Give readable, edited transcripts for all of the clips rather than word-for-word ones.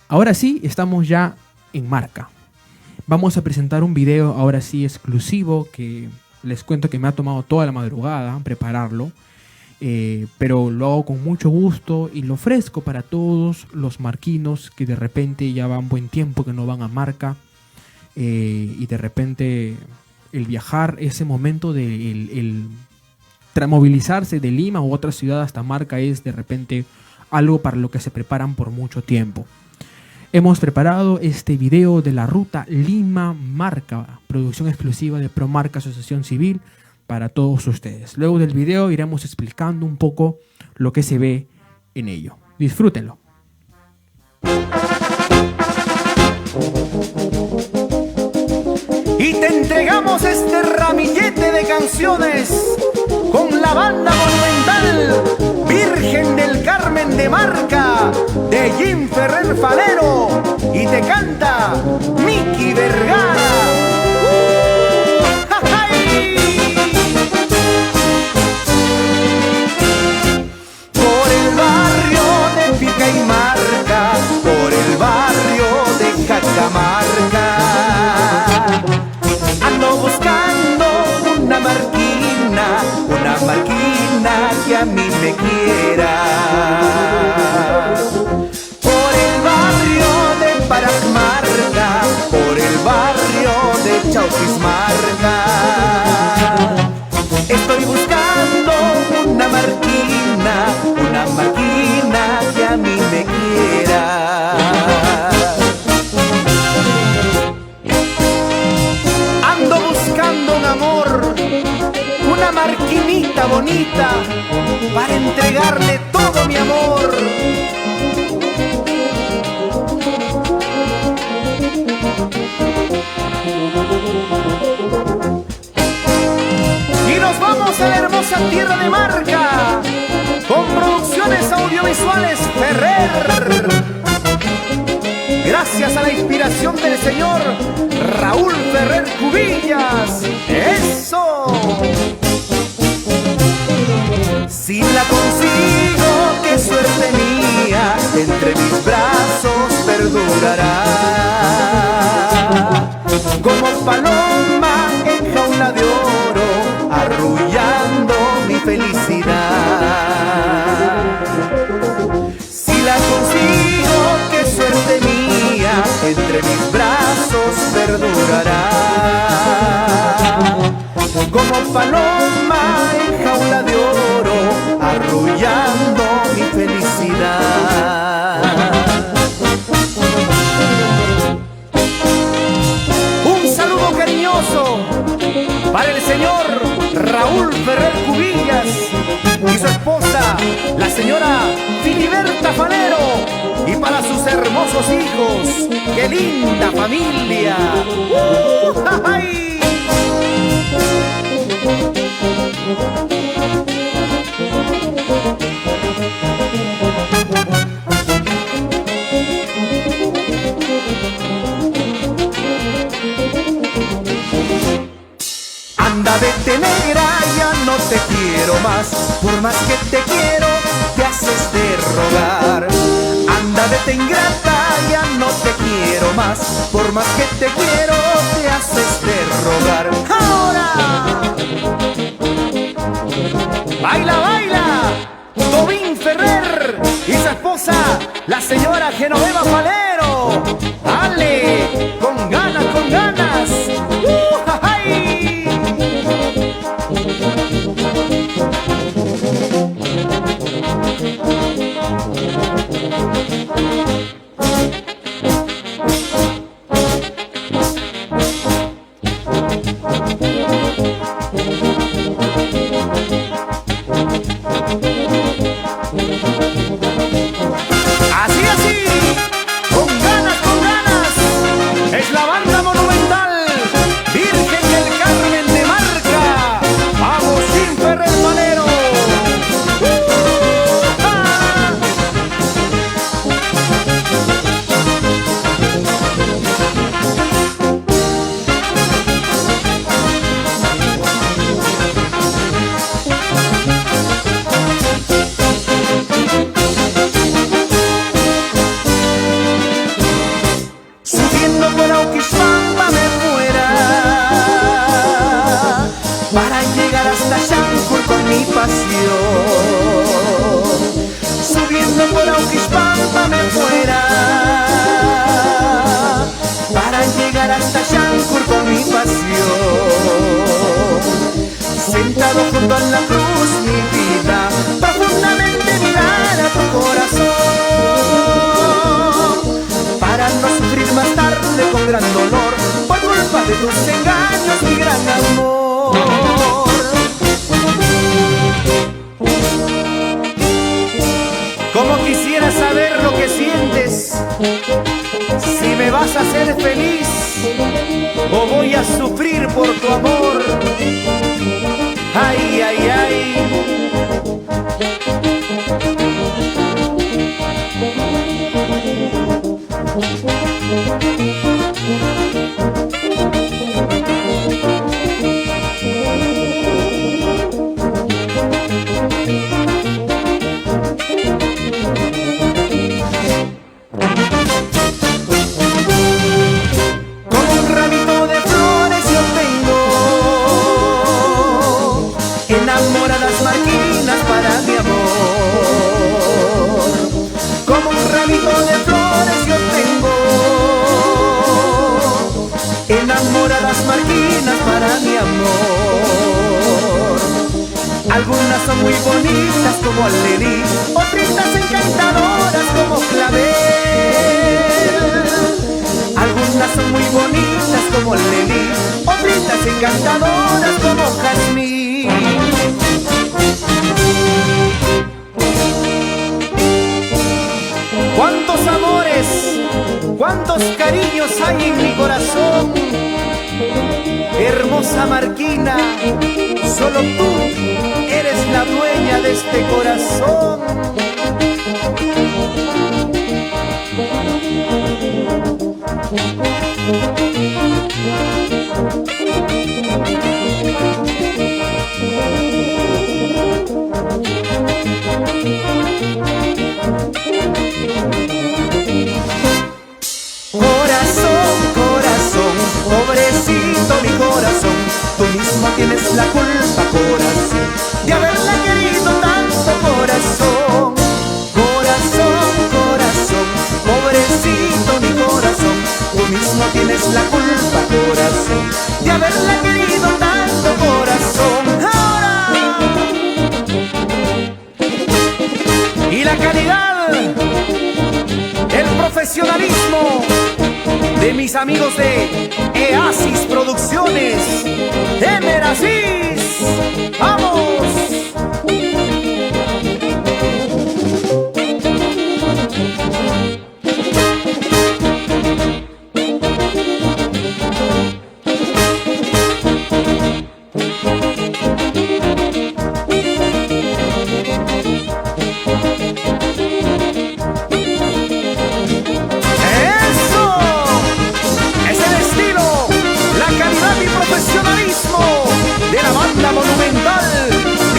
Ahora sí, estamos ya en marca. Vamos a presentar un video ahora sí exclusivo que les cuento que me ha tomado toda la madrugada prepararlo. Pero lo hago con mucho gusto y lo ofrezco para todos los marquinos que de repente ya van buen tiempo que no van a marca, y de repente el viajar, ese momento de el movilizarse de Lima u otra ciudad hasta marca es de repente algo para lo que se preparan por mucho tiempo. Hemos preparado este video de la ruta Lima-Marca, producción exclusiva de Promarca Asociación Civil, para todos ustedes. Luego del video iremos explicando un poco lo que se ve en ello. Disfrútenlo. Y te entregamos este ramillete de canciones con la banda monumental Virgen del Carmen de Marca de Jim Ferrer Falero, y te canta Miki Vergara. Por el barrio de Pica y Marca, por el barrio de Cacamarca, ando buscando una marquina que a mí me quiera. Por el barrio de Paracmarca, por el barrio de Chauquismarca, estoy buscando una marquina que a mí me quiera. Ando buscando un amor, una marquinita bonita para entregarle todo mi amor. Y nos vamos a la hermosa tierra de Marca con producciones audiovisuales Ferrer. Gracias a la inspiración del señor Raúl Ferrer Cubillas. ¡Eso! Si la consigo, qué suerte mía, entre mis brazos perdurará. Como paloma en jaula de oro, arrullando mi felicidad. Si la consigo, qué suerte mía, entre mis brazos perdurará. Como paloma en jaula de oro, arrullando mi felicidad. Un saludo cariñoso para el señor Raúl Ferrer Cubillas y su esposa, la señora Filiberta Falero, y para sus hermosos hijos. ¡Qué linda familia! ¡Ay! Anda, vete negra, ya no te quiero más. Por más que te quiero, te haces de rogar. Anda, vete ingrata, ya no te quiero más. Por más que te quiero, te haces de rogar. ¡Ahora! ¡Baila, baila! Tobín Ferrer y su esposa, la señora Genoveva Falero. ¡Ale! ¡Con ganas, con ganas! ¡Ay! Así, así, pasión. Subiendo por Auquispampa me fuera para llegar hasta Chancur con mi pasión. Sentado junto a la cruz mi vida, profundamente mirar a tu corazón, para no sufrir más tarde con gran dolor por culpa de tus engaños, mi gran amor. Como quisiera saber lo que sientes, si me vas a hacer feliz o voy a sufrir por tu amor. Ay, ay, ay. Enamoradas marquinas para mi amor, como un ramito de flores yo tengo. Enamoradas marquinas para mi amor. Algunas son muy bonitas como alelí, otras encantadoras como clavel. Algunas son muy bonitas como alelí, otras encantadoras como jazmín. Cuántos amores, cuántos cariños hay en mi corazón. Hermosa Marquina, solo tú eres la dueña de este corazón. Corazón, corazón, pobrecito mi corazón, tú mismo tienes la culpa, corazón, de haberla querido tanto, corazón. Corazón, corazón, pobrecito mi corazón, tú mismo tienes la culpa, corazón, de haberla querido tanto, corazón. Ahora, y la calidad, el profesionalismo de mis amigos de Easis Producciones, Emer Asís. ¡Vamos! De la banda monumental y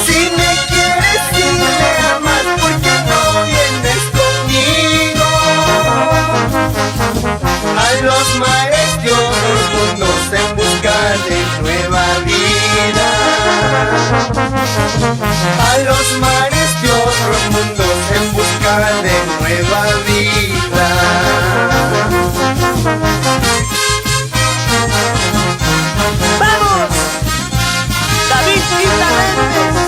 Si me quieres, si me amas, ¿por qué no vienes conmigo? A los mares de otros mundos en busca de nueva vida. A los mares de otros mundos en busca de nueva vida. ¡Vamos! ¡David Quinta Méndez!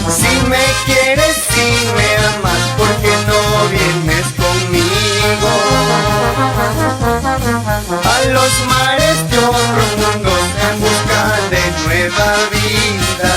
Si me quieres, si me amas, ¿por qué no vienes conmigo? A los mares de otros mundos en busca de nueva vida.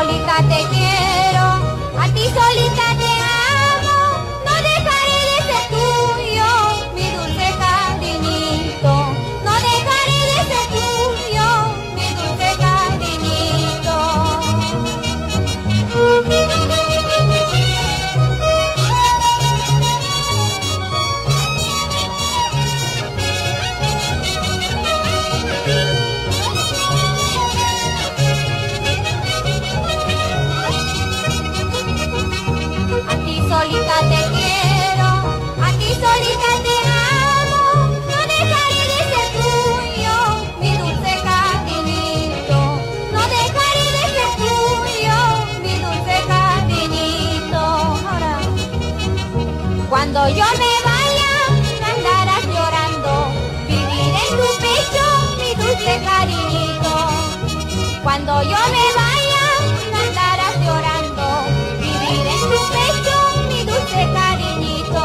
solita te quiero, a ti solita te amo, no dejaré de ser tuyo, mi dulce cariñito, no dejaré de ser tuyo, mi dulce cariñito. A ti solita te quiero, a ti solita te amo, no dejaré de ser tuyo, mi dulce cariñito, no dejaré de ser tuyo, mi dulce cariñito. Ahora, cuando yo me vaya, no andarás llorando, vivir en tu pecho, mi dulce cariñito. Cuando yo me vaya, no andarás llorando, vivir en tu pecho, mi dulce cariñito.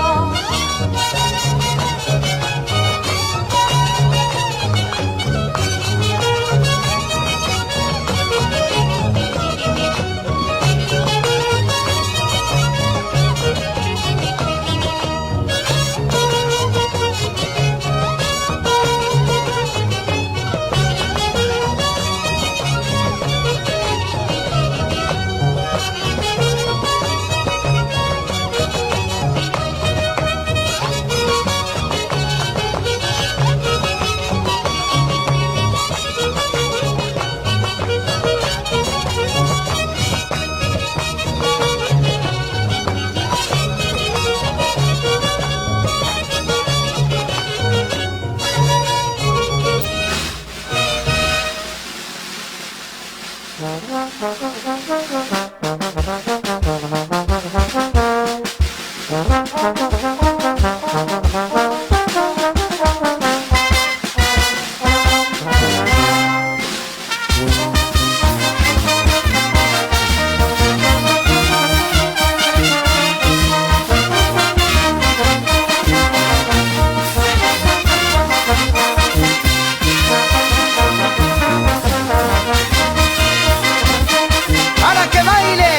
Para que baile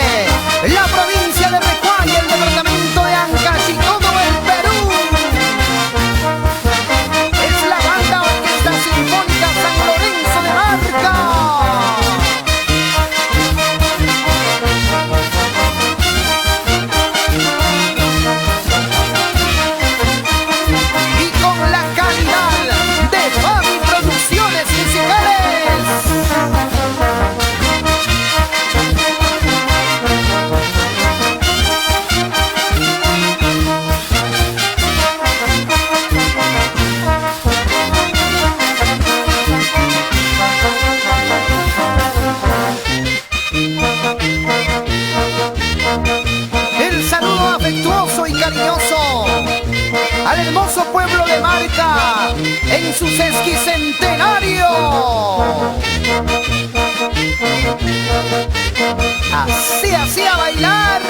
la provincia de Recuay, el departamento de Ancash y todo el Perú. Es la banda Orquesta Sinfónica San Lorenzo de Marca. Y con la calidad de Fabi Producciones Musicales. El saludo afectuoso y cariñoso al hermoso pueblo de Marca en su sesquicentenario. Así a bailar.